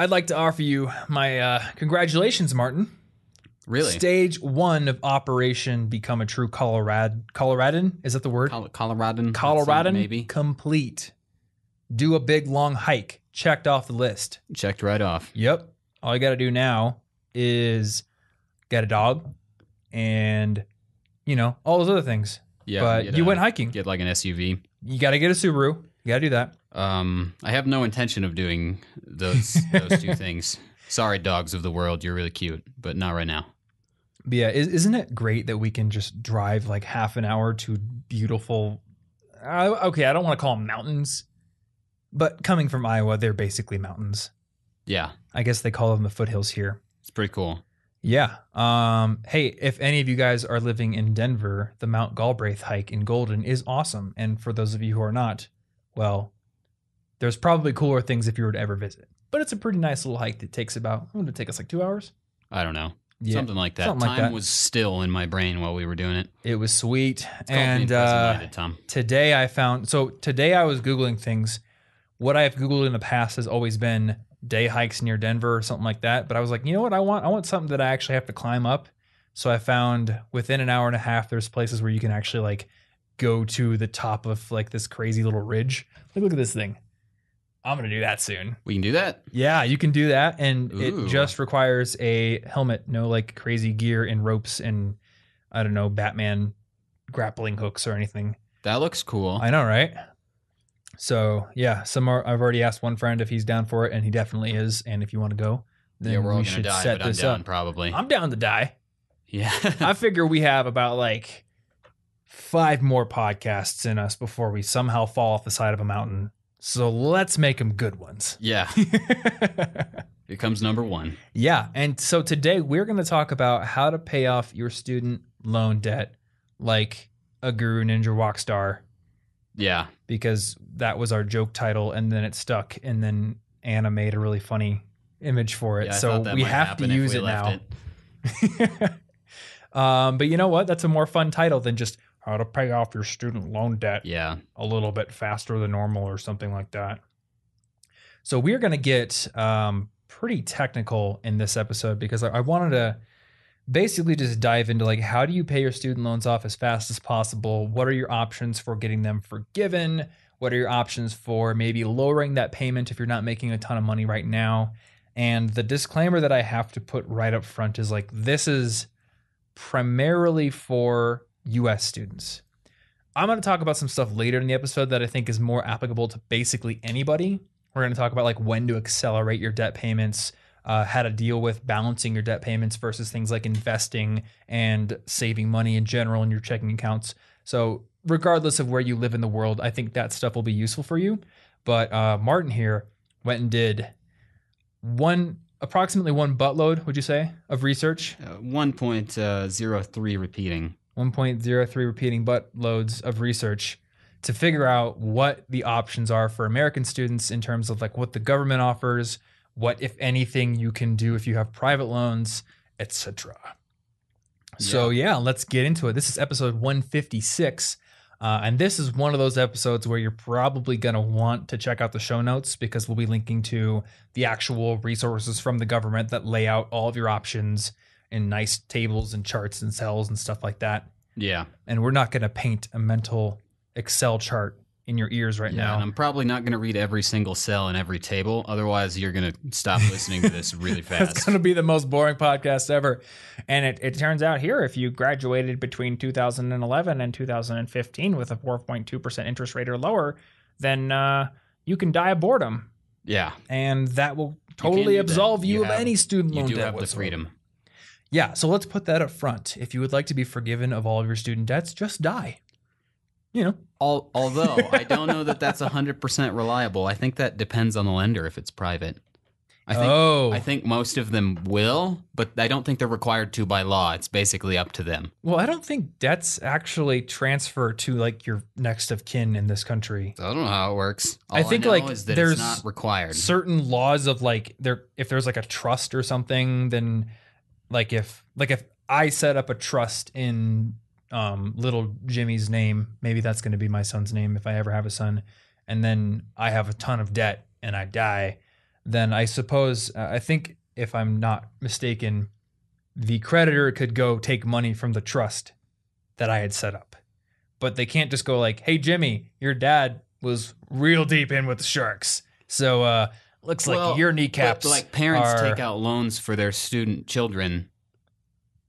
I'd like to offer you my congratulations, Martin. Really? Stage 1 of Operation Become a True Coloradan? Is that the word? Coloradan? Coloradan? Maybe. Complete. Do a big, long hike. Checked off the list. Checked right off. Yep. All you got to do now is get a dog and, all those other things. Yeah. But you went hiking. Get like an SUV. You got to get a Subaru. You got to do that. I have no intention of doing those two things. Sorry, dogs of the world. You're really cute, but not right now. But yeah, isn't it great that we can just drive like half an hour to beautiful, okay, I don't want to call them mountains, but coming from Iowa, they're basically mountains. Yeah. I guess they call them the foothills here. It's pretty cool. Yeah. Hey, if any of you guys are living in Denver, the Mount Galbraith hike in Golden is awesome. And for those of you who are not, well, there's probably cooler things if you were to ever visit. But it's a pretty nice little hike that takes about, what would it take us, like 2 hours? I don't know. Yeah, something like that. Something like Time that. was still in my brain while we were doing it. It was sweet. It's and Tom. today I was Googling things. What I've Googled in the past has always been day hikes near Denver or something like that. But I was like, you know what I want? I want something that I actually have to climb up. So I found within an hour and a half, there's places where you can actually like go to the top of like this crazy little ridge. Like, look at this thing. I'm going to do that soon. We can do that? Yeah, you can do that. And Ooh. It just requires a helmet, no like crazy gear and ropes and, I don't know, Batman grappling hooks or anything. That looks cool. I know, right? So, yeah, I've already asked one friend if he's down for it, and he definitely is. And if you want to go, then we're all we going to should die, set but I'm this down up. probably. I'm down to die. Yeah. I figure we have about like 5 more podcasts in us before we somehow fall off the side of a mountain. So let's make them good ones. Yeah. Here comes number 1. Yeah. And so today we're going to talk about how to pay off your student loan debt like a Guru Ninja Rockstar. Yeah. Because that was our joke title and then it stuck and then Anna made a really funny image for it. Yeah, so we have to use it now. But you know what? That's a more fun title than just how to pay off your student loan debt a little bit faster than normal or something like that. So we're going to get pretty technical in this episode because I wanted to basically just dive into like, how do you pay your student loans off as fast as possible? What are your options for getting them forgiven? What are your options for maybe lowering that payment if you're not making a ton of money right now? And the disclaimer that I have to put right up front is like, this is primarily for US students. I'm going to talk about some stuff later in the episode that I think is more applicable to basically anybody. We're going to talk about like when to accelerate your debt payments, how to deal with balancing your debt payments versus things like investing and saving money in general in your checking accounts. So regardless of where you live in the world, I think that stuff will be useful for you. But Martin here went and did approximately one buttload, would you say, of research? 1.03 repeating. 1.03 repeating buttloads of research to figure out what the options are for American students in terms of like what the government offers, what, if anything, you can do if you have private loans, etc. So yeah, let's get into it. This is episode 156. And this is one of those episodes where you're probably going to want to check out the show notes because we'll be linking to the actual resources from the government that lay out all of your options in nice tables and charts and cells and stuff like that. Yeah. And we're not going to paint a mental Excel chart in your ears right now. And I'm probably not going to read every single cell in every table. Otherwise, you're going to stop listening to this really fast. It's going to be the most boring podcast ever. And it turns out here, if you graduated between 2011 and 2015 with a 4.2% interest rate or lower, then you can die of boredom. Yeah. And that will totally absolve you of any student loan debt. You do have the whatsoever. freedom. Yeah, so let's put that up front. If you would like to be forgiven of all of your student debts, just die. You know. Although I don't know that that's 100% reliable. I think that depends on the lender if it's private. I think most of them will, but I don't think they're required to by law. It's basically up to them. Well, I don't think debts actually transfer to like your next of kin in this country. I don't know how it works. I think know like is that there's it's not required. Certain laws of like if there's like a trust or something, then like if I set up a trust in little Jimmy's name, maybe that's going to be my son's name if I ever have a son, and then I have a ton of debt and I die, then I suppose, I think if I'm not mistaken, the creditor could go take money from the trust that I had set up. But they can't just go like, hey, Jimmy, your dad was real deep in with the sharks. So looks like your kneecaps like parents take out loans for their student children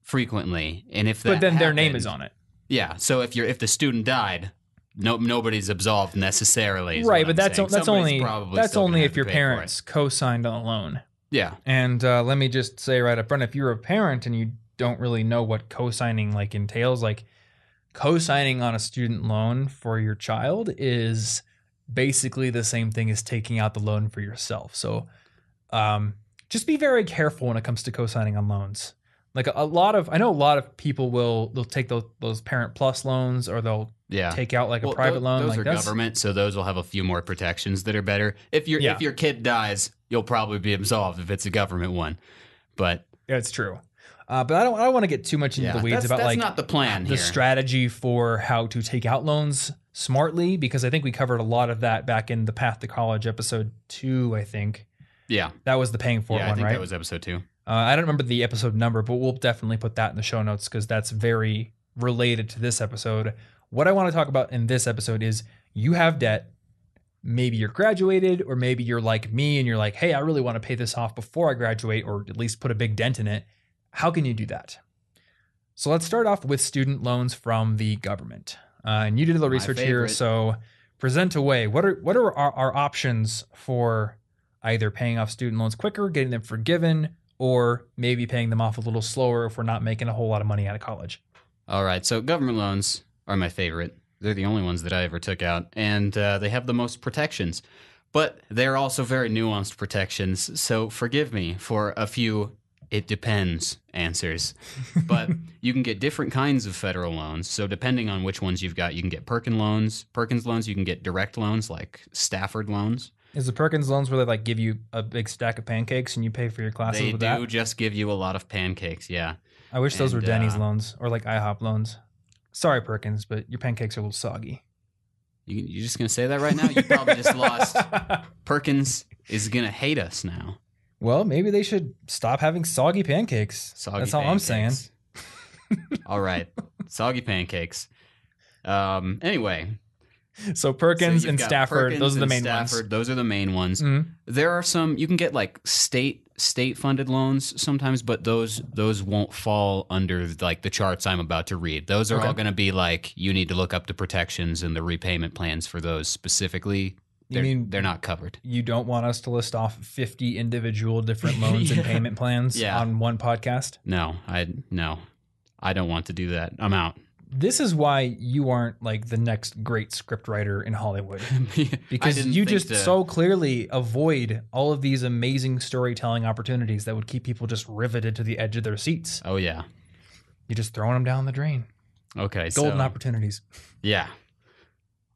frequently. And if that But then happened, their name is on it. Yeah. So if the student died, nobody's absolved necessarily. Right, but that's only if your parents co-signed on a loan. Yeah. And let me just say right up front, if you're a parent and you don't really know what co-signing like entails, like co-signing on a student loan for your child is basically the same thing as taking out the loan for yourself. So just be very careful when it comes to co-signing on loans. Like I know a lot of people they'll take those Parent Plus loans, or they'll take out like a private loan. Those are government, so those will have a few more protections that are better. If your kid dies, you'll probably be absolved if it's a government one. But yeah, it's true. But I don't want to get too much into the weeds about that's not the plan the strategy for how to take out loans smartly, because I think we covered a lot of that back in the Path to College episode 2, I think. Yeah. That was the paying for it one, right? I think that was episode 2. I don't remember the episode number, but we'll definitely put that in the show notes because that's very related to this episode. What I want to talk about in this episode is you have debt. Maybe you're graduated, or maybe you're like me and you're like, hey, I really want to pay this off before I graduate, or at least put a big dent in it. How can you do that? So let's start off with student loans from the government. And you did a little research here, so present away. What are our options for either paying off student loans quicker, getting them forgiven, or maybe paying them off a little slower if we're not making a whole lot of money out of college? All right, so government loans are my favorite. They're the only ones that I ever took out, and they have the most protections. But they're also very nuanced protections, so forgive me for a few "it depends" answers. But you can get different kinds of federal loans, so depending on which ones you've got, you can get Perkins loans, you can get direct loans like Stafford loans. Is the Perkins loans where they like give you a big stack of pancakes and you pay for your classes with that? They do just give you a lot of pancakes, yeah. I wish those were Denny's loans or like IHOP loans. Sorry, Perkins, but your pancakes are a little soggy. You're just going to say that right now? You probably just lost. Perkins is going to hate us now. Well, maybe they should stop having soggy pancakes. That's all I'm saying. All right. Soggy pancakes. Anyway. So Perkins and Stafford, those are the main ones. Those are the main ones. Mm-hmm. There are some, you can get like state-funded loans sometimes, but those won't fall under like the charts I'm about to read. Those are all going to be like, you need to look up the protections and the repayment plans for those specifically. They're not covered. You don't want us to list off 50 individual different loans and payment plans on one podcast? No, I don't want to do that. I'm out. This is why you aren't like the next great scriptwriter in Hollywood, because you just so clearly avoid all of these amazing storytelling opportunities that would keep people just riveted to the edge of their seats. Oh yeah. You're just throwing them down the drain. Okay. Golden opportunities. Yeah.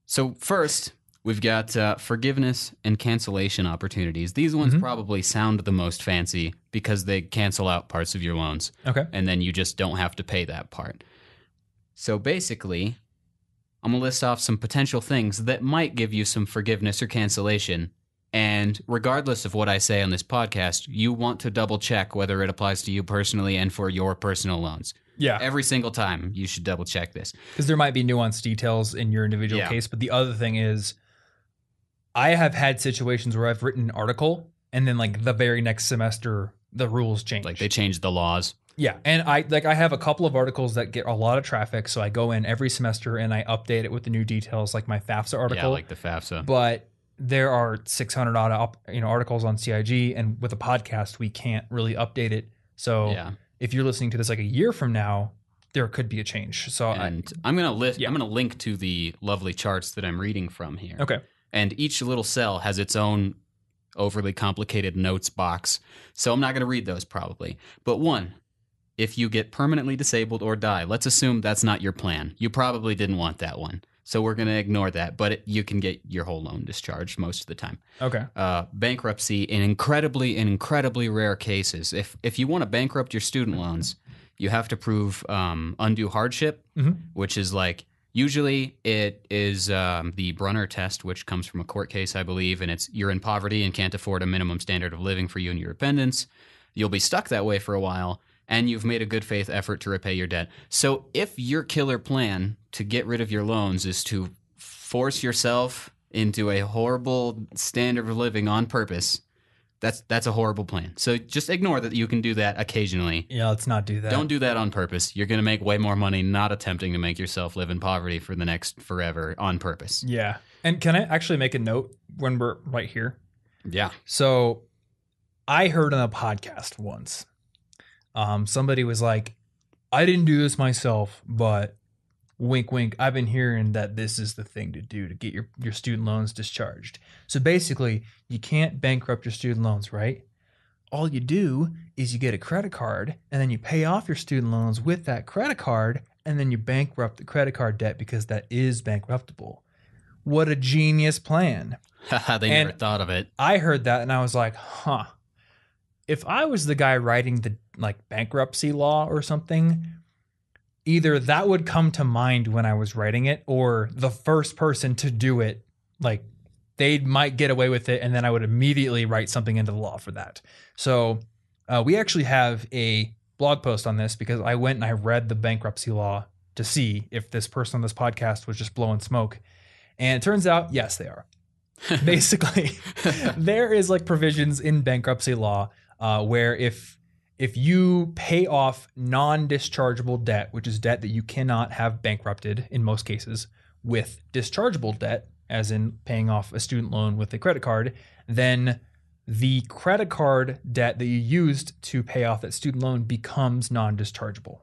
So first, we've got forgiveness and cancellation opportunities. These ones probably sound the most fancy because they cancel out parts of your loans. Okay. And then you just don't have to pay that part. So basically, I'm going to list off some potential things that might give you some forgiveness or cancellation. And regardless of what I say on this podcast, you want to double check whether it applies to you personally and for your personal loans. Yeah. Every single time you should double check this. Because there might be nuanced details in your individual case. But the other thing is, I have had situations where I've written an article and then like the very next semester, the rules change. Like they changed the laws. Yeah, and I have a couple of articles that get a lot of traffic, so I go in every semester and I update it with the new details, like my FAFSA article. Yeah, like the FAFSA. But there are 600 odd articles on CIG, and with a podcast, we can't really update it. So if you're listening to this like a year from now, there could be a change. So I'm gonna I'm gonna link to the lovely charts that I'm reading from here. Okay, and each little cell has its own overly complicated notes box, so I'm not gonna read those probably. But one. If you get permanently disabled or die, let's assume that's not your plan. You probably didn't want that one. So we're going to ignore that, but you can get your whole loan discharged most of the time. Okay. Bankruptcy in incredibly rare cases. If you want to bankrupt your student loans, you have to prove undue hardship, which is like Usually it is the Brunner test, which comes from a court case, I believe, and it's you're in poverty and can't afford a minimum standard of living for you and your dependents. You'll be stuck that way for a while, and you've made a good faith effort to repay your debt. So if your killer plan to get rid of your loans is to force yourself into a horrible standard of living on purpose, that's a horrible plan. So just ignore that you can do that occasionally. Yeah, let's not do that. Don't do that on purpose. You're going to make way more money not attempting to make yourself live in poverty for the next forever on purpose. Yeah. And can I actually make a note when we're right here? Yeah. So I heard on a podcast once, somebody was like, I didn't do this myself, but wink, wink, I've been hearing that this is the thing to do to get your student loans discharged. So basically, you can't bankrupt your student loans, right? All you do is you get a credit card, and then you pay off your student loans with that credit card, and then you bankrupt the credit card debt because that is bankruptable. What a genius plan. They never thought of it. I heard that, and I was like, huh. If I was the guy writing the bankruptcy law or something, either that would come to mind when I was writing it, or the first person to do it, they might get away with it, and then I would immediately write something into the law for that. So we actually have a blog post on this because I went and I read the bankruptcy law to see if this person on this podcast was just blowing smoke. And it turns out, yes, they are. Basically, there is provisions in bankruptcy law where if you pay off non-dischargeable debt, which is debt that you cannot have bankrupted in most cases, with dischargeable debt, as in paying off a student loan with a credit card, then the credit card debt that you used to pay off that student loan becomes non-dischargeable.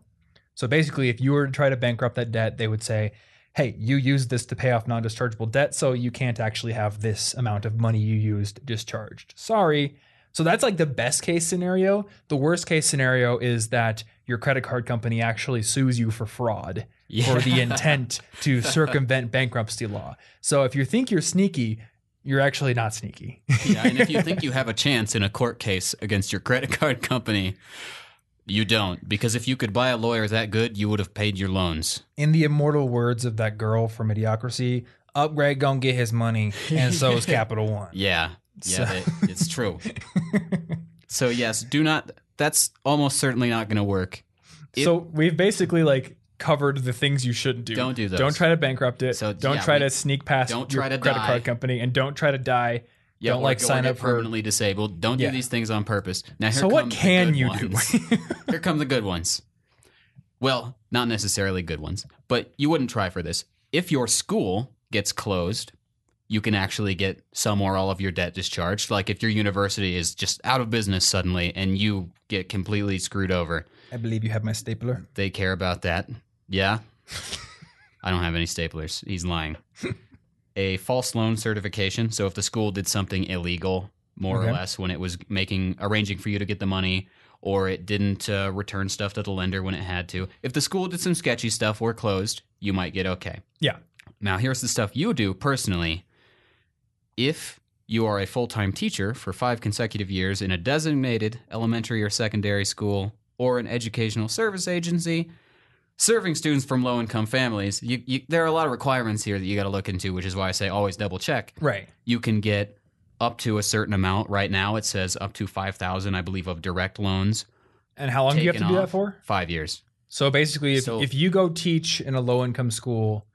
So basically, if you were to try to bankrupt that debt, they would say, hey, you used this to pay off non-dischargeable debt, so you can't actually have this amount of money you used discharged. Sorry. So that's the best case scenario. The worst case scenario is that your credit card company actually sues you for fraud for the intent to circumvent bankruptcy law. So if you think you're sneaky, you're actually not sneaky. Yeah, and if you think you have a chance in a court case against your credit card company, you don't. Because if you could buy a lawyer that good, you would have paid your loans. In the immortal words of that girl from Idiocracy, Upgrade gonna get his money, and so is Capital One. Yeah. Yeah, it's true. So yes, do not. That's almost certainly not going to work. So we've basically covered the things you shouldn't do. Don't do those. Don't try to bankrupt it. So don't try to sneak past your credit card company, and don't try to die. Yeah, don't sign up for permanently disabled. Don't do these things on purpose. Now, so what can you do? Here come the good ones. Well, not necessarily good ones, but you wouldn't try for this. If your school gets closed, you can actually get some or all of your debt discharged. Like if your university is just out of business suddenly and you get completely screwed over. I believe you have my stapler. They care about that. Yeah. I don't have any staplers. He's lying. A false loan certification. So if the school did something illegal, more or less, when it was arranging for you to get the money, or it didn't return stuff to the lender when it had to. If the school did some sketchy stuff or closed, you might get okay. Yeah. Now, here's the stuff you do personally. If you are a full-time teacher for 5 consecutive years in a designated elementary or secondary school or an educational service agency serving students from low-income families, there are a lot of requirements here that you got to look into, which is why I say always double-check. Right. You can get up to a certain amount. Right now, it says up to $5,000, I believe, of direct loans. And how long do you have to do that for? 5 years. So basically, if you go teach in a low-income school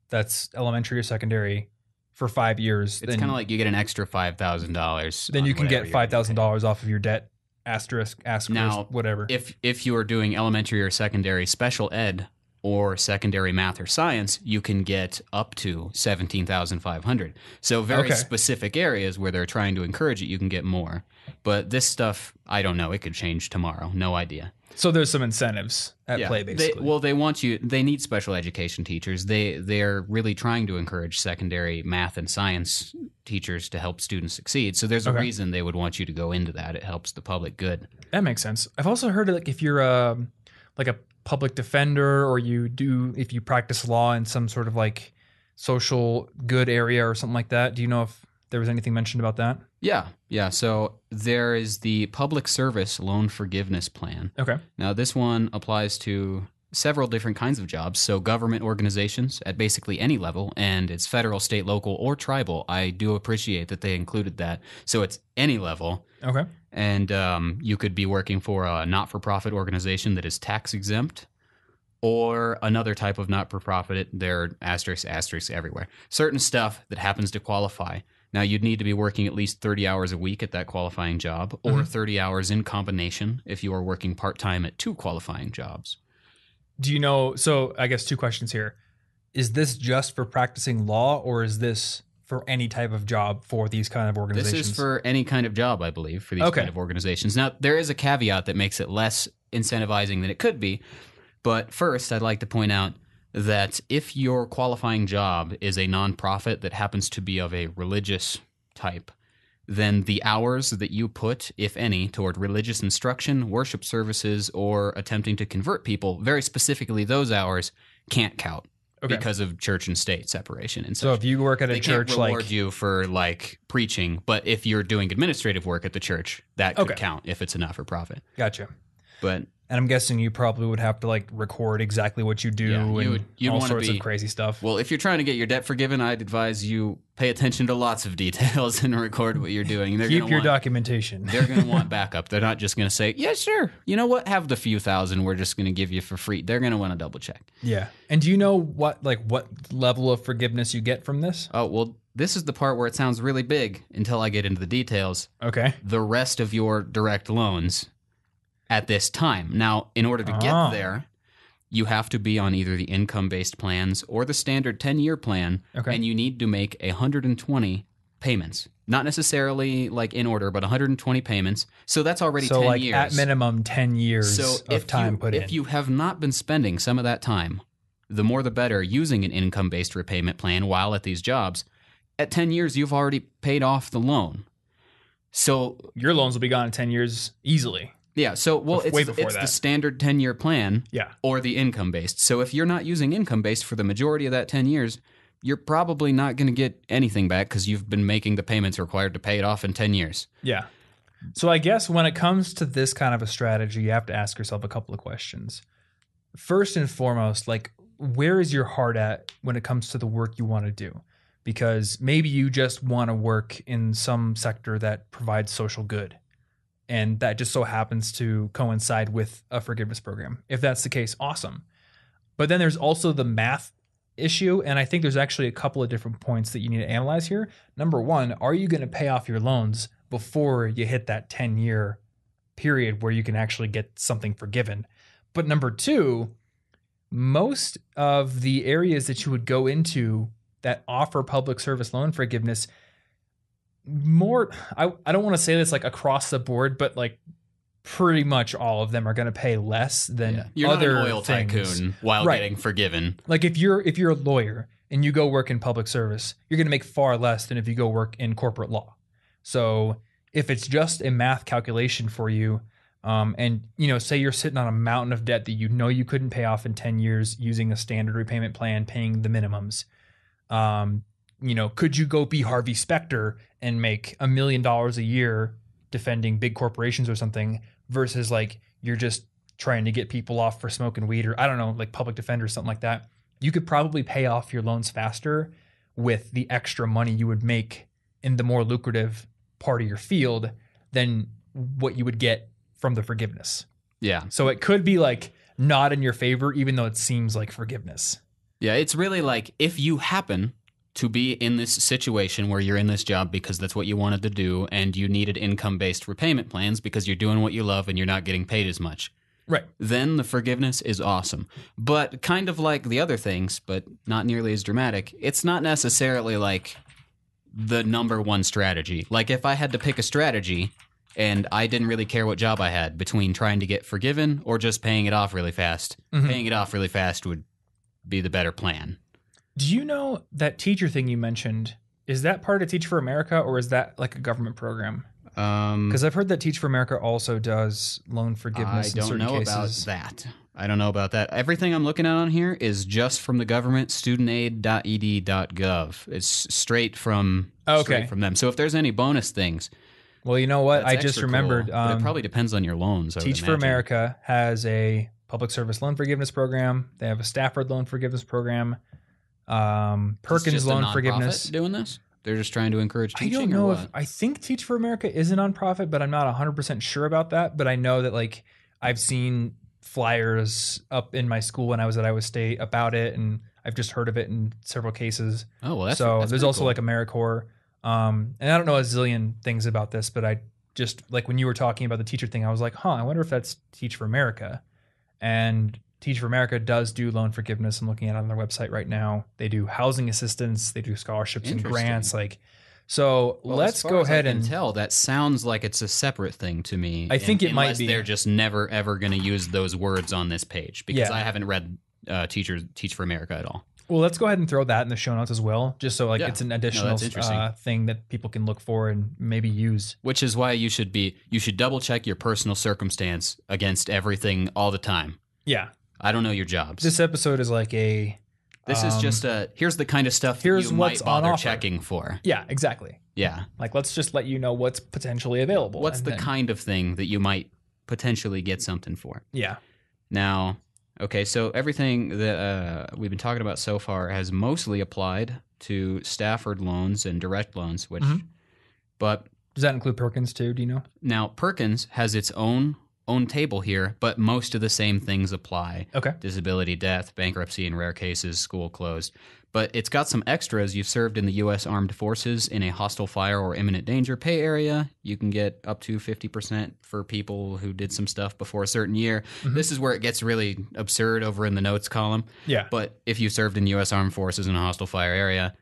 that's elementary or secondary for 5 years. It's kind of like you get an extra $5,000. Then you can get $5,000 off of your debt, asterisk, now, whatever. If you are doing elementary or secondary special ed or secondary math or science, you can get up to $17,500. So very specific areas where they're trying to encourage it, you can get more. But this stuff, I don't know. It could change tomorrow. No idea. So there's some incentives at play, basically. They need special education teachers. They're really trying to encourage secondary math and science teachers to help students succeed. So there's a reason they would want you to go into that. It helps the public good. That makes sense. I've also heard if you're a public defender, or if you practice law in some sort of social good area or something like that. Do you know if there was anything mentioned about that? Yeah. So there is the Public Service Loan Forgiveness Plan. Okay. Now this one applies to several different kinds of jobs. So government organizations at basically any level, and it's federal, state, local, or tribal. I do appreciate that they included that. So it's any level. Okay. And you could be working for a not-for-profit organization that is tax exempt, or another type of not-for-profit. There are asterisks everywhere. Certain stuff that happens to qualify. Now, you'd need to be working at least 30 hours a week at that qualifying job, or 30 hours in combination if you are working part-time at 2 qualifying jobs. Do you know, so I guess 2 questions here. Is this just for practicing law, or is this for any type of job for these kind of organizations? This is for any kind of job, I believe, for these kind of organizations. Now, there is a caveat that makes it less incentivizing than it could be. But first, I'd like to point out that if your qualifying job is a nonprofit that happens to be of a religious type, then the hours that you put, if any, toward religious instruction, worship services, or attempting to convert people, very specifically those hours, can't count because of church and state separation and such. So if you work at a they church, can't reward you for preaching, but if you're doing administrative work at the church, that could count if it's a not-for-profit. Gotcha. But and I'm guessing you probably would have to record exactly what you do and all sorts of crazy stuff. Well, if you're trying to get your debt forgiven, I'd advise you pay attention to lots of details and record what you're doing. Keep your documentation. They're going to want backup. They're not just going to say, yeah, sure. You know what? Have the few thousand we're just going to give you for free. They're going to want to double check. Yeah. And do you know what level of forgiveness you get from this? Oh, well, this is the part where it sounds really big until I get into the details. Okay. The rest of your direct loans at this time. Now, in order to get there, you have to be on either the income-based plans or the standard 10-year plan, and you need to make 120 payments. Not necessarily in order, but 120 payments. So that's already 10 years. At minimum 10 years of time put in. If you have not been spending some of that time, the more the better, using an income-based repayment plan while at these jobs, at 10 years, you've already paid off the loan. So your loans will be gone in 10 years easily. Yeah, so it's the standard 10-year plan or the income-based. So if you're not using income-based for the majority of that 10 years, you're probably not going to get anything back because you've been making the payments required to pay it off in 10 years. Yeah. So I guess when it comes to this kind of a strategy, you have to ask yourself a couple of questions. First and foremost, where is your heart at when it comes to the work you want to do? Because maybe you just want to work in some sector that provides social good. And that just so happens to coincide with a forgiveness program. If that's the case, awesome. But then there's also the math issue. And I think there's actually a couple of different points that you need to analyze here. Number one, are you going to pay off your loans before you hit that 10-year period where you can actually get something forgiven? But number two, most of the areas that you would go into that offer public service loan forgiveness, I don't want to say this across the board, but pretty much all of them are going to pay less than You're other not an oil things. Tycoon while getting forgiven. If you're a lawyer and you go work in public service, you're going to make far less than if you go work in corporate law. So if it's just a math calculation for you, and say you're sitting on a mountain of debt that you couldn't pay off in 10 years using a standard repayment plan, paying the minimums. Could you go be Harvey Specter and make $1 million a year defending big corporations or something versus you're just trying to get people off for smoking weed or I don't know, public defender or something like that? You could probably pay off your loans faster with the extra money you would make in the more lucrative part of your field than what you would get from the forgiveness. Yeah. So it could be not in your favor, even though it seems like forgiveness. Yeah. It's really if you happen to be in this situation where you're in this job because that's what you wanted to do and you needed income-based repayment plans because you're doing what you love and you're not getting paid as much. Right. Then the forgiveness is awesome. But kind of like the other things, but not nearly as dramatic, it's not necessarily the number one strategy. If I had to pick a strategy and I didn't really care what job I had between trying to get forgiven or just paying it off really fast, paying it off really fast would be the better plan. Do you know that teacher thing you mentioned, is that part of Teach for America or is that a government program? Because I've heard that Teach for America also does loan forgiveness in certain cases. I don't know about that. Everything I'm looking at on here is just from the government, studentaid.ed.gov. It's straight from them. So if there's any bonus things. Well, you know what? I just remembered. Cool, but it probably depends on your loans. Teach for America has a public service loan forgiveness program. They have a Stafford loan forgiveness program. Perkins loan forgiveness. Doing this? They're just trying to encourage teaching. I don't know I think Teach for America is a nonprofit, but I'm not 100% sure about that. But I know that like I've seen flyers up in my school when I was at Iowa State about it, and I've just heard of it in several cases. Oh, well, that's there's also cool. like AmeriCorps. And I don't know a zillion things about this, but I just like when you were talking about the teacher thing, I was like, I wonder if that's Teach for America. And Teach for America does do loan forgiveness. I'm looking at it on their website right now. They do housing assistance. They do scholarships and grants. Let's go ahead and tell. That sounds like it's a separate thing to me. I think it might be. They're just never ever going to use those words on this page because I haven't read Teach for America at all. Well, let's go ahead and throw that in the show notes as well, just so it's an additional thing that people can look for and maybe use. Which is why you should double check your personal circumstance against everything all the time. Yeah. I don't know your jobs. This episode is like this is just here's the kind of stuff that you might bother checking for. Yeah, exactly. Yeah. Like, let's just let you know what's potentially available. What's the kind of thing that you might potentially get something for? Yeah. Now, okay, so everything that we've been talking about so far has mostly applied to Stafford loans and direct loans, but does that include Perkins too? Do you know? Now, Perkins has its own table here, but most of the same things apply. Okay. Disability, death, bankruptcy in rare cases, school closed. But it's got some extras. You've served in the U.S. Armed Forces in a hostile fire or imminent danger pay area. You can get up to 50% for people who did some stuff before a certain year. Mm-hmm. This is where it gets really absurd over in the notes column. Yeah. But if you served in U.S. Armed Forces in a hostile fire area,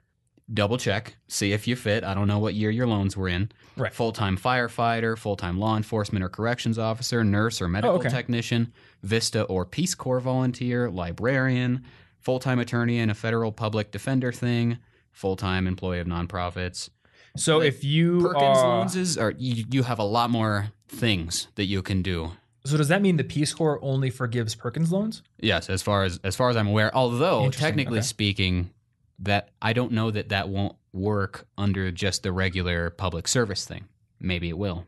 double check, see if you fit. I don't know what year your loans were in. Right. Full-time firefighter, full-time law enforcement or corrections officer, nurse or medical technician, VISTA or Peace Corps volunteer, librarian, full-time attorney in a federal public defender thing, full-time employee of nonprofits. So if you Perkins loans you have a lot more things that you can do. So does that mean the Peace Corps only forgives Perkins loans? Yes, as far as I'm aware. Although technically speaking, that I don't know that won't work under just the regular public service thing. Maybe it will.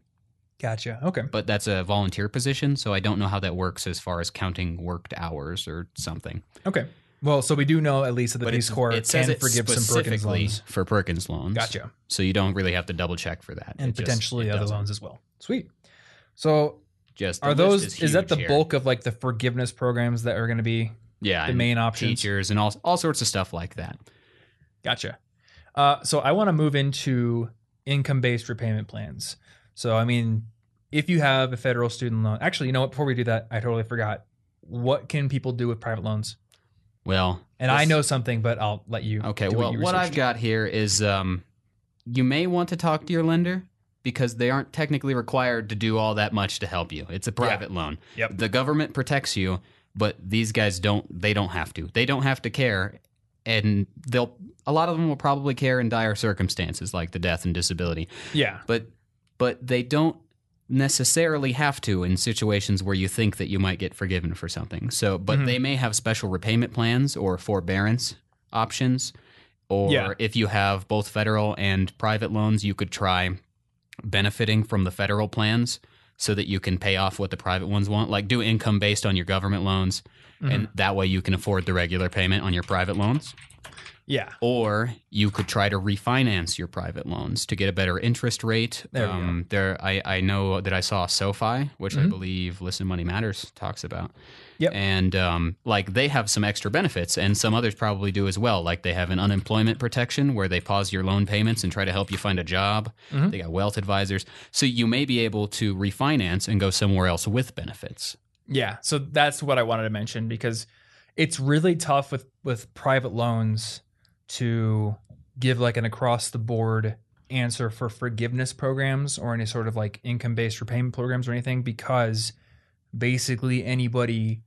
Gotcha. Okay. But that's a volunteer position, so I don't know how that works as far as counting worked hours or something. Okay. Well, so we do know at least that the Peace Corps can forgive some Perkins loans. For Perkins loans. Gotcha. So you don't really have to double check for that. And potentially other loans as well. Sweet. So is that the bulk of like the forgiveness programs that are going to be the main options? Teachers and all sorts of stuff like that. Gotcha. So I want to move into income-based repayment plans. So, I mean, if you have a federal student loan, actually, you know what? Before we do that, I totally forgot. What can people do with private loans? Well, I know something, but I'll let you. Okay. Well, what I've got here is you may want to talk to your lender because they aren't technically required to do all that much to help you. It's a private loan. Yep. The government protects you, but these guys don't. They don't have to. They don't have to care, and a lot of them will probably care in dire circumstances like the death and disability. Yeah. But they don't necessarily have to in situations where you think that you might get forgiven for something. So, but they may have special repayment plans or forbearance options. Or if you have both federal and private loans, you could try benefiting from the federal plans so that you can pay off what the private ones want. Like do income based on your government loans, and that way you can afford the regular payment on your private loans. Yeah. Or you could try to refinance your private loans to get a better interest rate. I know that I saw SoFi, which I believe Listen Money Matters talks about. Yep. And they have some extra benefits, and some others probably do as well. Like they have an unemployment protection where they pause your loan payments and try to help you find a job. They got wealth advisors. So you may be able to refinance and go somewhere else with benefits. Yeah. So that's what I wanted to mention because it's really tough with private loans to give like an across the board answer for forgiveness programs or any sort of like income-based repayment programs or anything, because basically anybody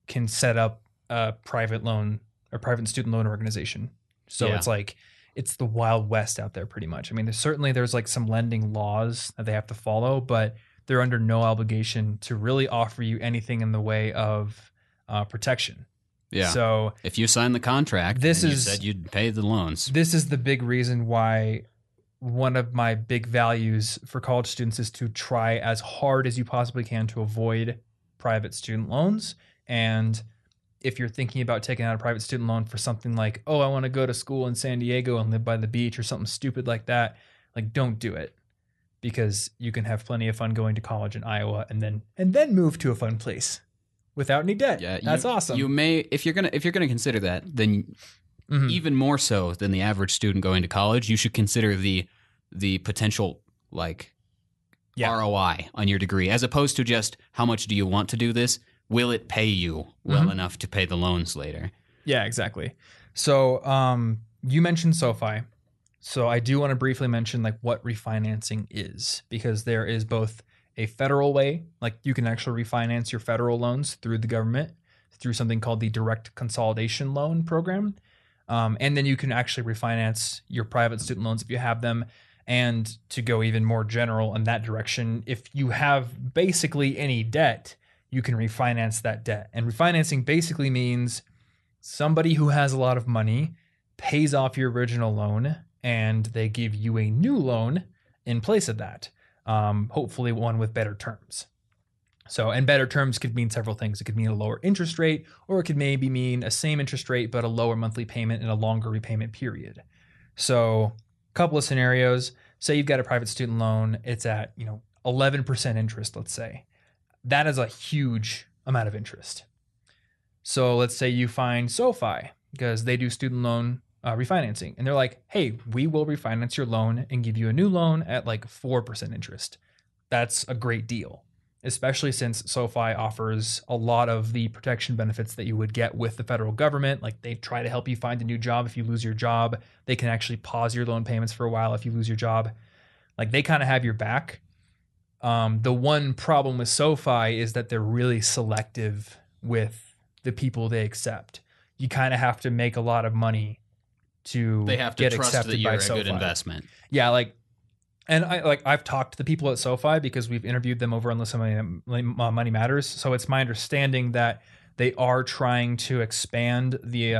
can set up a private loan or private student loan organization. So it's like, it's the Wild West out there pretty much. I mean, there's like some lending laws that they have to follow, but they're under no obligation to really offer you anything in the way of protection. Yeah. So if you sign the contract, you said you'd pay the loans. This is the big reason why one of my big values for college students is to try as hard as you possibly can to avoid private student loans. And if you're thinking about taking out a private student loan for something like, oh, I want to go to school in San Diego and live by the beach or something stupid like that, like don't do it, because you can have plenty of fun going to college in Iowa and then move to a fun place without any debt. Yeah, that's awesome. You may, if you're gonna consider that, then even more so than the average student going to college, you should consider the potential ROI on your degree, as opposed to just how much do you want to do this? Will it pay you well enough to pay the loans later? Yeah, exactly. So you mentioned SoFi. So I do want to briefly mention like what refinancing is, because there is both a federal way, like you can actually refinance your federal loans through the government through something called the Direct Consolidation Loan Program. And then you can actually refinance your private student loans if you have them. And to go even more general in that direction, if you have basically any debt, you can refinance that debt. And refinancing basically means somebody who has a lot of money pays off your original loan and they give you a new loan in place of that. Hopefully one with better terms. So, and better terms could mean several things. It could mean a lower interest rate, or it could maybe mean a same interest rate, but a lower monthly payment and a longer repayment period. So a couple of scenarios. Say you've got a private student loan. It's at, 11% interest, let's say. That is a huge amount of interest. So let's say you find SoFi, because they do student loan refinancing. And they're like, hey, we will refinance your loan and give you a new loan at like 4% interest. That's a great deal, especially since SoFi offers a lot of the protection benefits that you would get with the federal government. Like they try to help you find a new job if you lose your job. They can actually pause your loan payments for a while if you lose your job. Like they kind of have your back. The one problem with SoFi is that they're really selective with the people they accept. You kind of have to make a lot of money to they have to get trust accepted that you're by a SoFi. good investment. Yeah, and I've talked to the people at SoFi because we've interviewed them over on Listen Money Matters. So it's my understanding that they are trying to expand the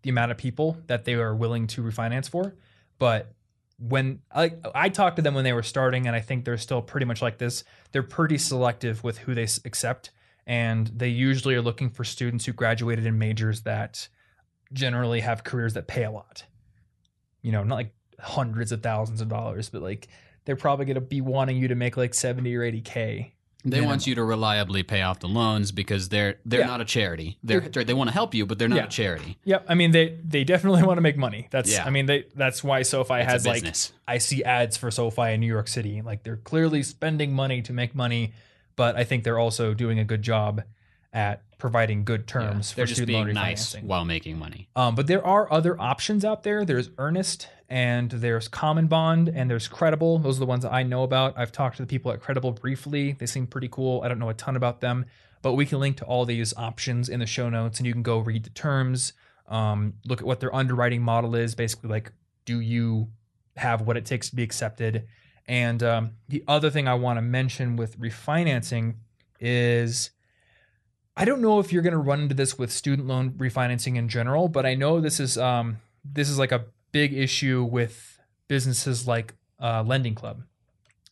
amount of people that they are willing to refinance for. But when I talked to them when they were starting, and I think they're still pretty much like this. They're pretty selective with who they accept, and they usually are looking for students who graduated in majors that generally have careers that pay a lot. Not like hundreds of thousands of dollars, but like they're probably going to be wanting you to make like 70 or 80K. They want you to reliably pay off the loans because they're not a charity. They want to help you, but they're not a charity. Yep. I mean, they definitely want to make money. That's why SoFi has I see ads for SoFi in New York City. Like they're clearly spending money to make money, but I think they're also doing a good job at providing good terms for student loan refinancing. They're just being nice while making money. But there are other options out there. There's Earnest, and there's Common Bond, and there's Credible. Those are the ones that I know about. I've talked to the people at Credible briefly. They seem pretty cool. I don't know a ton about them, but we can link to all these options in the show notes, and you can go read the terms, look at what their underwriting model is. Basically, like, do you have what it takes to be accepted? And the other thing I want to mention with refinancing is, I don't know if you're going to run into this with student loan refinancing in general, but I know this is like a big issue with businesses like Lending Club.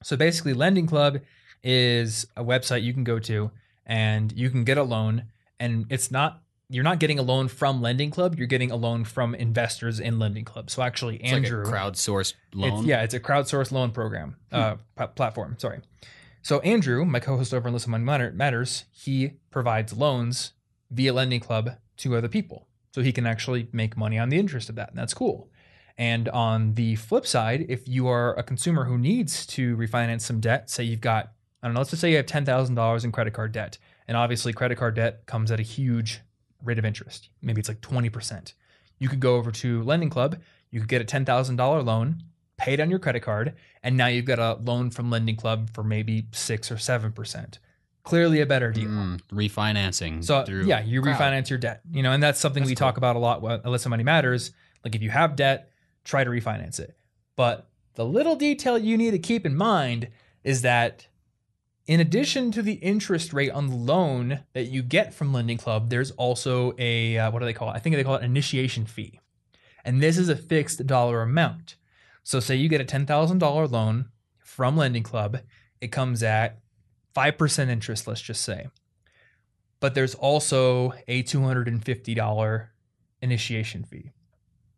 So basically, Lending Club is a website you can go to and you can get a loan, and you're not getting a loan from Lending Club, you're getting a loan from investors in Lending Club. So actually, it's Andrew, like a crowdsourced loan. It's a crowdsourced loan program platform. Sorry. So Andrew, my co-host over on Listen Money Matters, he provides loans via Lending Club to other people. So he can actually make money on the interest of that, and that's cool. And on the flip side, if you are a consumer who needs to refinance some debt, say you've got, let's just say you have $10,000 in credit card debt. And obviously credit card debt comes at a huge rate of interest. Maybe it's like 20%. You could go over to Lending Club, you could get a $10,000 loan, pay it on your credit card, and now you've got a loan from Lending Club for maybe 6 or 7%. Clearly a better deal. Refinancing. So you refinance your debt, and that's something we talk about a lot with Listen Money Matters. Like if you have debt, try to refinance it. But the little detail you need to keep in mind is that in addition to the interest rate on the loan that you get from Lending Club, there's also a, what do they call it? I think they call it initiation fee. And this is a fixed dollar amount. So say you get a $10,000 loan from Lending Club, it comes at 5% interest, let's just say. but there's also a $250 initiation fee.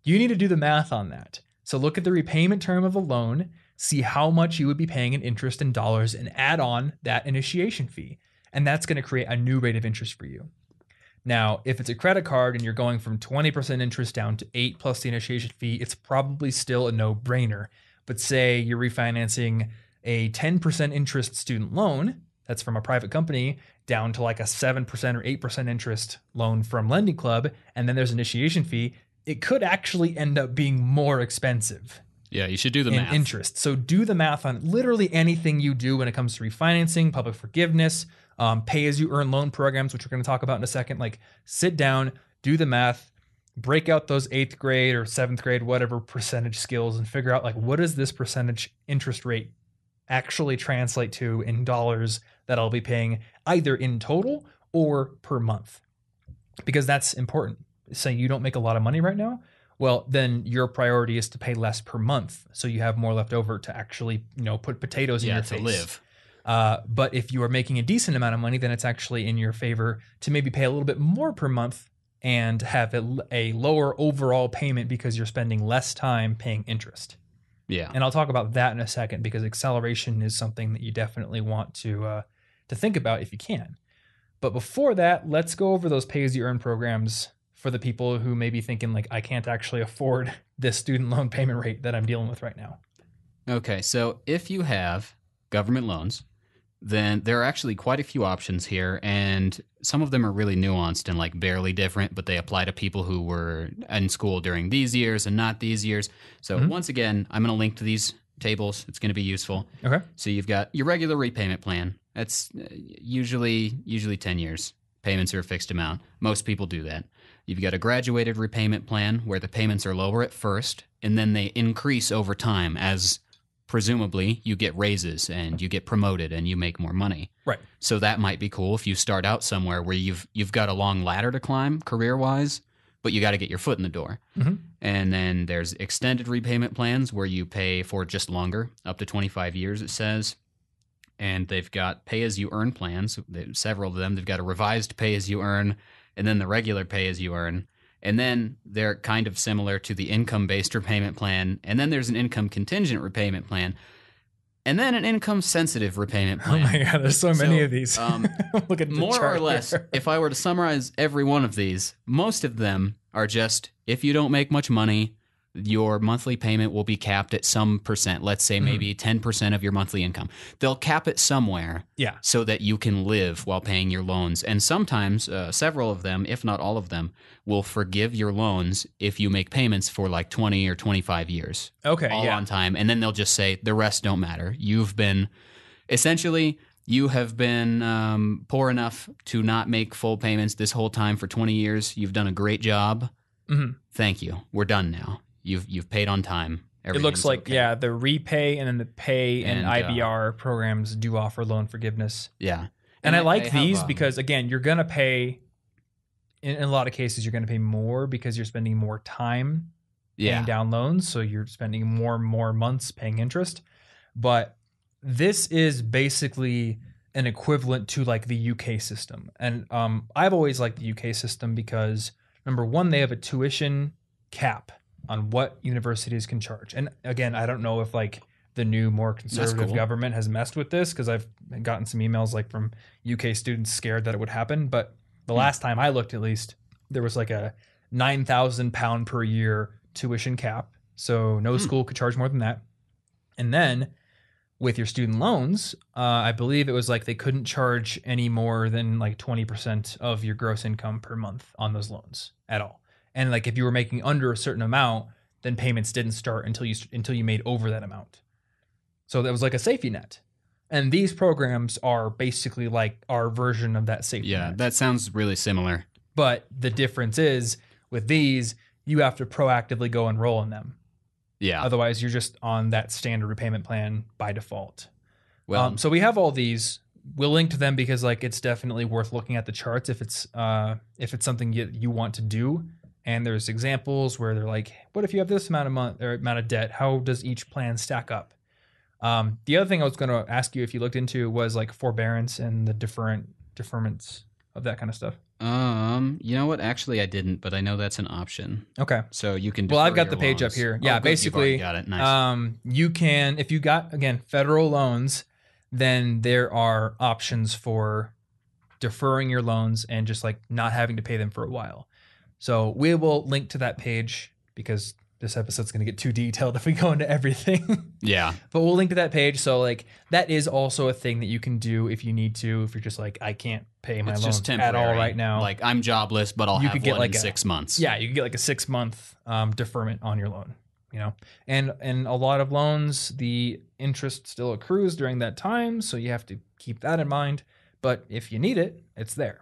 You need to do the math on that. So look at the repayment term of a loan, see how much you would be paying in interest in dollars, and add on that initiation fee. And that's going to create a new rate of interest for you. Now, if it's a credit card and you're going from 20% interest down to 8 plus the initiation fee, it's probably still a no-brainer. But say you're refinancing a 10% interest student loan that's from a private company down to like a 7% or 8% interest loan from Lending Club, and then there's an initiation fee, it could actually end up being more expensive. Yeah, you should do the math. Interest. So do the math on literally anything you do when it comes to refinancing, public forgiveness, pay-as-you-earn loan programs, which we're going to talk about in a second. Like, sit down, do the math, break out those 8th grade or 7th grade, whatever percentage skills, and figure out like what does this percentage interest rate actually translate to in dollars that I'll be paying either in total or per month, because that's important. Say you don't make a lot of money right now, well, then your priority is to pay less per month, so you have more left over to actually, put potatoes in your face. To live. But if you are making a decent amount of money, then it's actually in your favor to maybe pay a little bit more per month and have a lower overall payment because you're spending less time paying interest. Yeah. And I'll talk about that in a second, because acceleration is something that you definitely want to think about if you can. But before that, let's go over those pay-as-you-earn programs for the people who may be thinking like, I can't actually afford this student loan payment rate that I'm dealing with right now. Okay, so if you have government loans, then there are actually quite a few options here, and some of them are really nuanced and like barely different, but they apply to people who were in school during these years and not these years. So once again, I'm going to link to these tables. It's going to be useful. Okay. So you've got your regular repayment plan. That's usually 10 years. Payments are a fixed amount. Most people do that. You've got a graduated repayment plan where the payments are lower at first, and then they increase over time as presumably you get raises and you get promoted and you make more money. Right. So that might be cool if you start out somewhere where you've got a long ladder to climb career-wise, but you got to get your foot in the door. Mm-hmm. And then there's extended repayment plans where you pay for just longer, up to 25 years, it says. And they've got pay-as-you-earn plans, several of them. They've got a revised pay-as-you-earn, and then the regular pay-as-you-earn. And then they're kind of similar to the income-based repayment plan. And then there's an income-contingent repayment plan. And then an income-sensitive repayment plan. Oh my God, there's so many of these. Look at more or less, if I were to summarize every one of these, most of them are just, if you don't make much money, your monthly payment will be capped at some percent. Let's say maybe 10% of your monthly income. They'll cap it somewhere so that you can live while paying your loans. And sometimes several of them, if not all of them, will forgive your loans if you make payments for like 20 or 25 years. Okay, all on time. And then they'll just say the rest don't matter. You have been poor enough to not make full payments this whole time for 20 years. You've done a great job. Mm-hmm. Thank you. We're done now. You've paid on time. It looks like, the repay and then the pay and IBR programs do offer loan forgiveness. Yeah. And I like these because, again, you're going to pay, in a lot of cases, you're going to pay more because you're spending more time paying down loans. So you're spending more and more months paying interest. But this is basically an equivalent to like the UK system. And I've always liked the UK system because, number one, they have a tuition cap on what universities can charge. And again, I don't know if like the new, more conservative government has messed with this, because I've gotten some emails like from UK students scared that it would happen. But the last time I looked, at least, there was like a £9,000 per year tuition cap. So no school could charge more than that. And then with your student loans, I believe it was like they couldn't charge any more than like 20% of your gross income per month on those loans at all. And like if you were making under a certain amount, then payments didn't start until you made over that amount. So that was like a safety net. And these programs are basically like our version of that safety net. Yeah, that sounds really similar. But the difference is with these, you have to proactively go enroll in them. Yeah. Otherwise, you're just on that standard repayment plan by default. Well, so we have all these. We'll link to them because like it's definitely worth looking at the charts if it's something you want to do. And there's examples where they're like, what if you have this amount of debt? How does each plan stack up? The other thing I was going to ask you if you looked into was like forbearance and the different deferments of that kind of stuff? You know what? Actually, I didn't, but I know that's an option. Okay. So you can. Well, I've got the page up here. Yeah, basically, got it. Nice. You can, if you got, again, federal loans, then there are options for deferring your loans and just like not having to pay them for a while. So we will link to that page because this episode's going to get too detailed if we go into everything. Yeah. But we'll link to that page. So like that is also a thing that you can do if you need to, if you're just like, I can't pay my loans at all right now. Like I'm jobless, but I'll have one in 6 months. Yeah, you can get like a 6 month deferment on your loan, you know. And a lot of loans, the interest still accrues during that time. So you have to keep that in mind. But if you need it, it's there.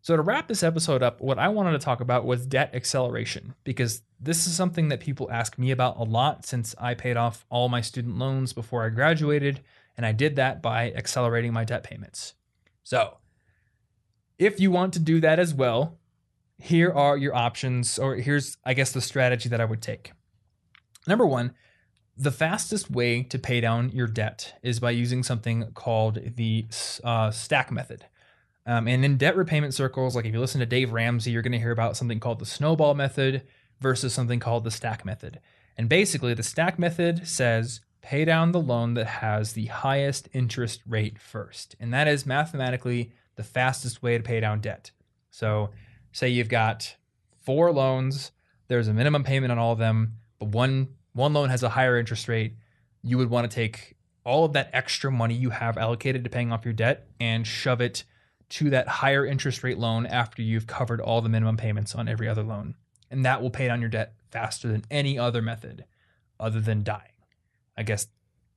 So to wrap this episode up, what I wanted to talk about was debt acceleration, because this is something that people ask me about a lot since I paid off all my student loans before I graduated, and I did that by accelerating my debt payments. So if you want to do that as well, here are your options, or here's, I guess, the strategy that I would take. Number one, the fastest way to pay down your debt is by using something called the stack method. And in debt repayment circles, like if you listen to Dave Ramsey, you're going to hear about something called the snowball method versus something called the stack method. And basically, the stack method says pay down the loan that has the highest interest rate first. And that is mathematically the fastest way to pay down debt. So say you've got 4 loans, there's a minimum payment on all of them, but one loan has a higher interest rate. You would want to take all of that extra money you have allocated to paying off your debt and shove it to that higher interest rate loan after you've covered all the minimum payments on every other loan. And that will pay down your debt faster than any other method other than dying. I guess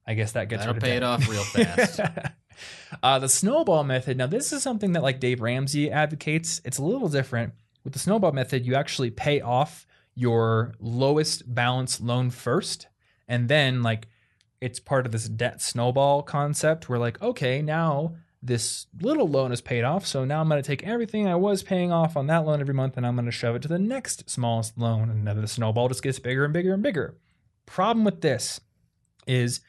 that gets That'll pay it off real fast. The snowball method. Now, this is something that like Dave Ramsey advocates. It's a little different. With the snowball method, you actually pay off your lowest balance loan first. And then like it's part of this debt snowball concept where like, okay, now this little loan is paid off. So now I'm going to take everything I was paying off on that loan every month and I'm going to shove it to the next smallest loan. And then the snowball just gets bigger and bigger and bigger. Problem with this is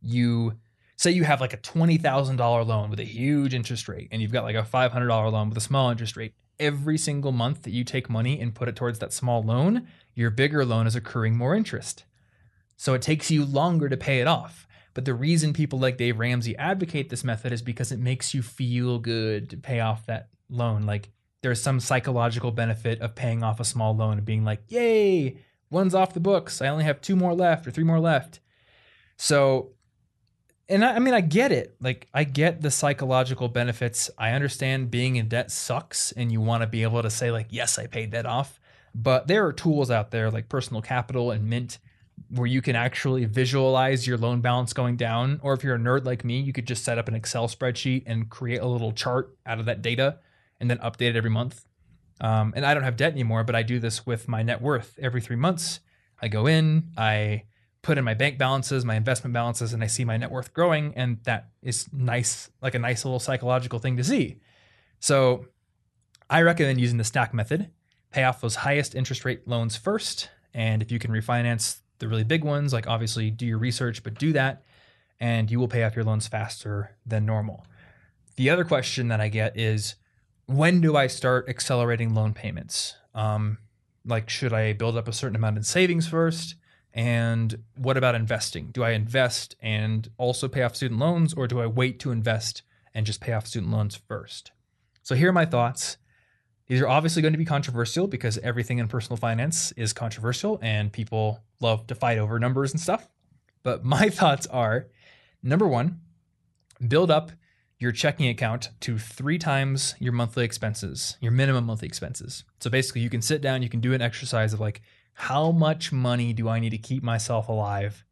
you say you have like a $20,000 loan with a huge interest rate and you've got like a $500 loan with a small interest rate. Every single month that you take money and put it towards that small loan, your bigger loan is accruing more interest. So it takes you longer to pay it off. But the reason people like Dave Ramsey advocate this method is because it makes you feel good to pay off that loan. Like there's some psychological benefit of paying off a small loan and being like, yay, one's off the books. I only have 2 more left or 3 more left. So, and I mean, I get it. Like I get the psychological benefits. I understand being in debt sucks and you want to be able to say like, yes, I paid that off. But there are tools out there like Personal Capital and Mint where you can actually visualize your loan balance going down. Or if you're a nerd like me, you could just set up an Excel spreadsheet and create a little chart out of that data and then update it every month. And I don't have debt anymore, but I do this with my net worth. Every 3 months, I go in, I put in my bank balances, my investment balances, and I see my net worth growing. And that is nice, like a nice little psychological thing to see. So I recommend using the stack method. Pay off those highest interest rate loans first. And if you can refinance the really big ones, like obviously do your research, but do that and you will pay off your loans faster than normal. The other question that I get is, when do I start accelerating loan payments? Like, should I build up a certain amount in savings first? And what about investing? Do I invest and also pay off student loans, or do I wait to invest and just pay off student loans first? So here are my thoughts. These are obviously going to be controversial because everything in personal finance is controversial and people love to fight over numbers and stuff. But my thoughts are, number one, build up your checking account to 3 times your monthly expenses, your minimum monthly expenses. So basically you can sit down, you can do an exercise of like, how much money do I need to keep myself alive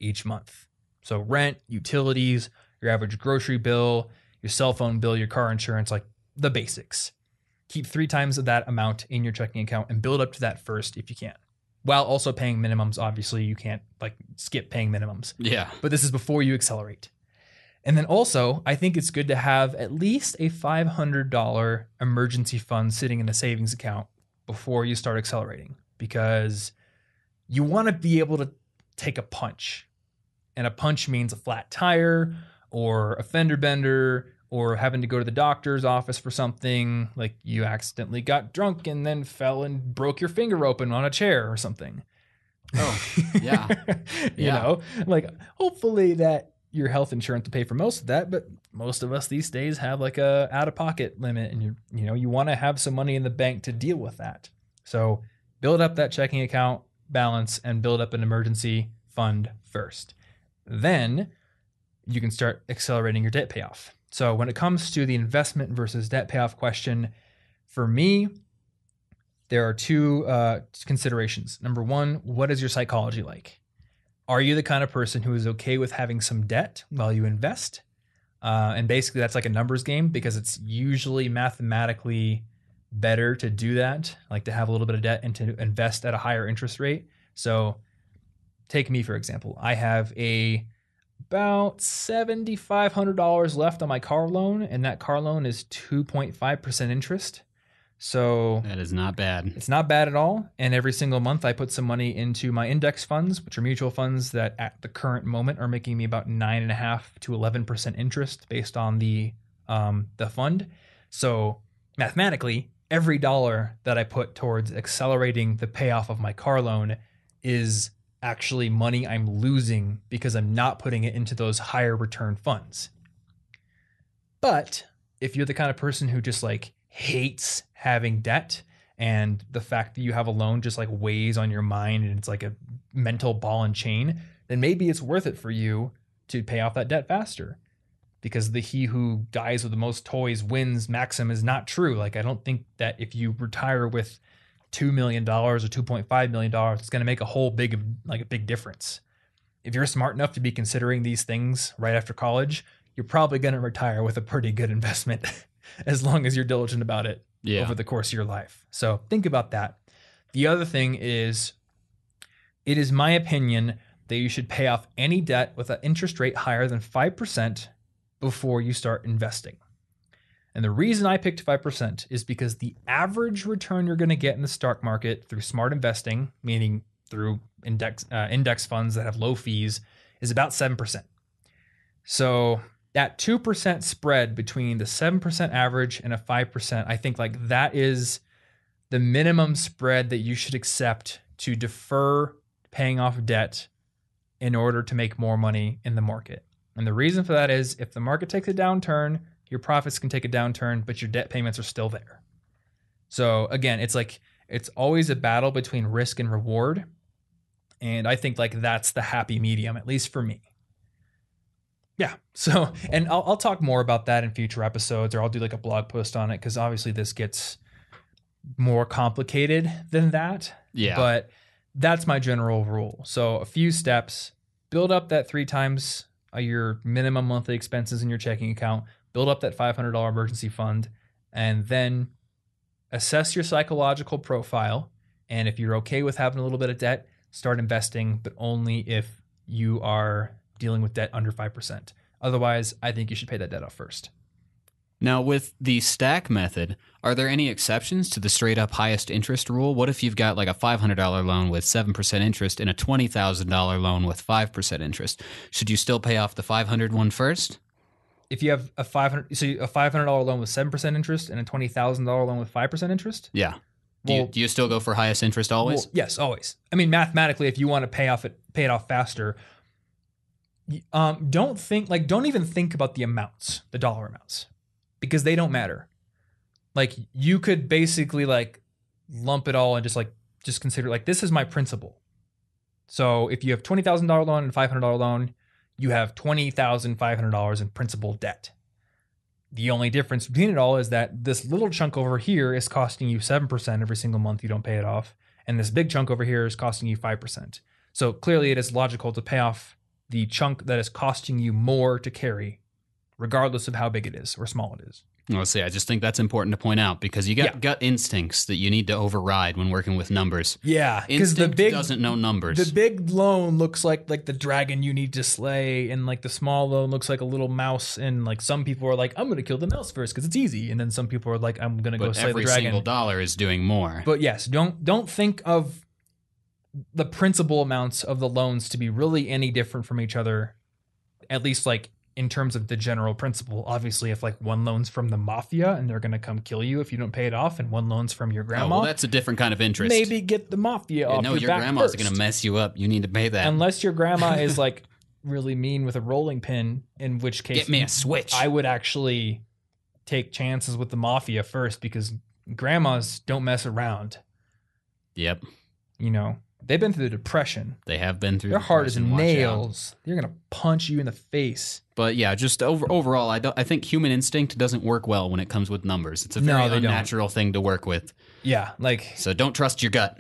each month? So rent, utilities, your average grocery bill, your cell phone bill, your car insurance, like the basics. Keep 3 times of that amount in your checking account and build up to that first if you can. While also paying minimums. Obviously, you can't like skip paying minimums. Yeah. But this is before you accelerate. And then also, I think it's good to have at least a $500 emergency fund sitting in a savings account before you start accelerating, because you want to be able to take a punch. And a punch means a flat tire or a fender bender or having to go to the doctor's office for something, like you accidentally got drunk and then fell and broke your finger open on a chair or something. Oh, yeah. You know, like hopefully that your health insurance will pay for most of that, but most of us these days have like a out-of-pocket limit, and you want to have some money in the bank to deal with that. So build up that checking account balance and build up an emergency fund first. Then you can start accelerating your debt payoff. So when it comes to the investment versus debt payoff question, for me, there are two considerations. Number one, what is your psychology like? Are you the kind of person who is okay with having some debt while you invest? And basically that's like a numbers game, because it's usually mathematically better to do that, like to have a little bit of debt and to invest at a higher interest rate. So take me, for example. I have about $7,500 left on my car loan, and that car loan is 2.5% interest. So that is not bad. It's not bad at all. And every single month I put some money into my index funds, which are mutual funds that at the current moment are making me about 9.5 to 11% interest based on the fund. So mathematically, every dollar that I put towards accelerating the payoff of my car loan is actually money I'm losing because I'm not putting it into those higher return funds. But if you're the kind of person who just like hates having debt, and the fact that you have a loan just like weighs on your mind and it's like a mental ball and chain, then maybe it's worth it for you to pay off that debt faster. Because the he who dies with the most toys wins maxim is not true. Like, I don't think that if you retire with $2 million or $2.5 million, it's going to make a big difference. If you're smart enough to be considering these things right after college, you're probably going to retire with a pretty good investment as long as you're diligent about it over the course of your life. So think about that. The other thing is, it is my opinion that you should pay off any debt with an interest rate higher than 5% before you start investing. And the reason I picked 5% is because the average return you're going to get in the stock market through smart investing, meaning through index funds that have low fees, is about 7%. So that 2% spread between the 7% average and a 5%, I think like that is the minimum spread that you should accept to defer paying off debt in order to make more money in the market. And the reason for that is if the market takes a downturn, your profits can take a downturn, but your debt payments are still there. So again, it's always a battle between risk and reward. And I think like that's the happy medium, at least for me. Yeah. So, and I'll talk more about that in future episodes, or I'll do like a blog post on it, because obviously this gets more complicated than that. Yeah. But that's my general rule. So a few steps: build up that 3 times your minimum monthly expenses in your checking account, build up that $500 emergency fund, and then assess your psychological profile. And if you're okay with having a little bit of debt, start investing, but only if you are dealing with debt under 5%. Otherwise, I think you should pay that debt off first. Now, with the stack method, are there any exceptions to the straight up highest interest rule? What if you've got like a $500 loan with 7% interest and a $20,000 loan with 5% interest? Should you still pay off the $500 one first? If you have a $500 loan with 7% interest and a $20,000 loan with 5% interest? Yeah. Do you still go for highest interest always? Well, yes, always. I mean, mathematically, if you want to pay it off faster, don't even think about the amounts, the dollar amounts, because they don't matter. Like, you could basically like lump it all and just consider like, this is my principal. So if you have $20,000 loan and $500 loan, you have $20,500 in principal debt. The only difference between it all is that this little chunk over here is costing you 7% every single month you don't pay it off, and this big chunk over here is costing you 5%. So clearly it is logical to pay off the chunk that is costing you more to carry, regardless of how big it is or small it is. Well, see, I just think that's important to point out, because you got gut instincts that you need to override when working with numbers. Yeah, because the big doesn't know numbers. The big loan looks like the dragon you need to slay, and like the small loan looks like a little mouse. And like some people are like, I'm going to kill the mouse first because it's easy, and then some people are like, I'm going to go slay the dragon. Every single dollar is doing more. But yes, don't think of the principal amounts of the loans to be really any different from each other, at least like in terms of the general principle. Obviously, if like one loan's from the mafia and they're going to come kill you if you don't pay it off, and one loan's from your grandma. Oh, well, that's a different kind of interest. Maybe get the mafia off your back grandma's first. going to mess you up. You need to pay that. Unless your grandma is like really mean with a rolling pin, in which case get me a switch. I would actually take chances with the mafia first, because grandmas don't mess around. Yep. You know, they've been through the Depression. They have been through. They're hard as nails. They're gonna punch you in the face. But yeah, just overall, I think human instinct doesn't work well when it comes with numbers. It's a very unnatural thing to work with. Yeah, like, so don't trust your gut.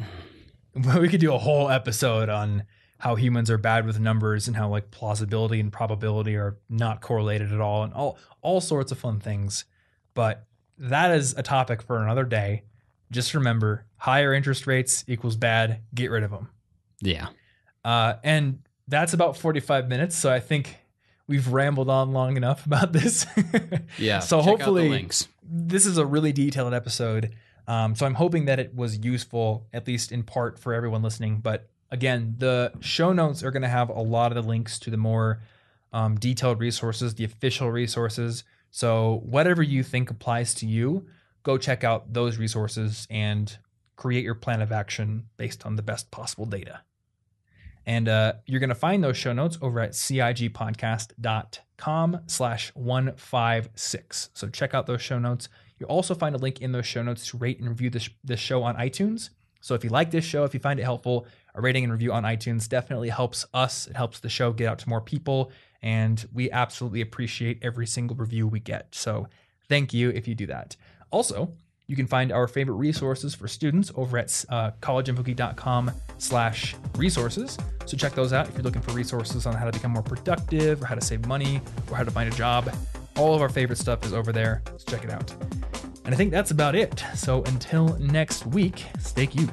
We could do a whole episode on how humans are bad with numbers and how like plausibility and probability are not correlated at all, and all sorts of fun things. But that is a topic for another day. Just remember, higher interest rates equals bad. Get rid of them. Yeah. And that's about 45 minutes. So I think we've rambled on long enough about this. Yeah. So check hopefully out the links. This is a really detailed episode. So I'm hoping that it was useful, at least in part, for everyone listening. But again, the show notes are going to have a lot of the links to the more detailed resources, the official resources. So whatever you think applies to you, go check out those resources and create your plan of action based on the best possible data. And you're going to find those show notes over at cigpodcast.com/156. So check out those show notes. You'll also find a link in those show notes to rate and review this show on iTunes. So if you like this show, if you find it helpful, a rating and review on iTunes definitely helps us. It helps the show get out to more people. And we absolutely appreciate every single review we get. So thank you if you do that. Also, you can find our favorite resources for students over at collegeinfogeek.com/resources. So check those out if you're looking for resources on how to become more productive or how to save money or how to find a job. All of our favorite stuff is over there. So check it out. And I think that's about it. So until next week, stay cute.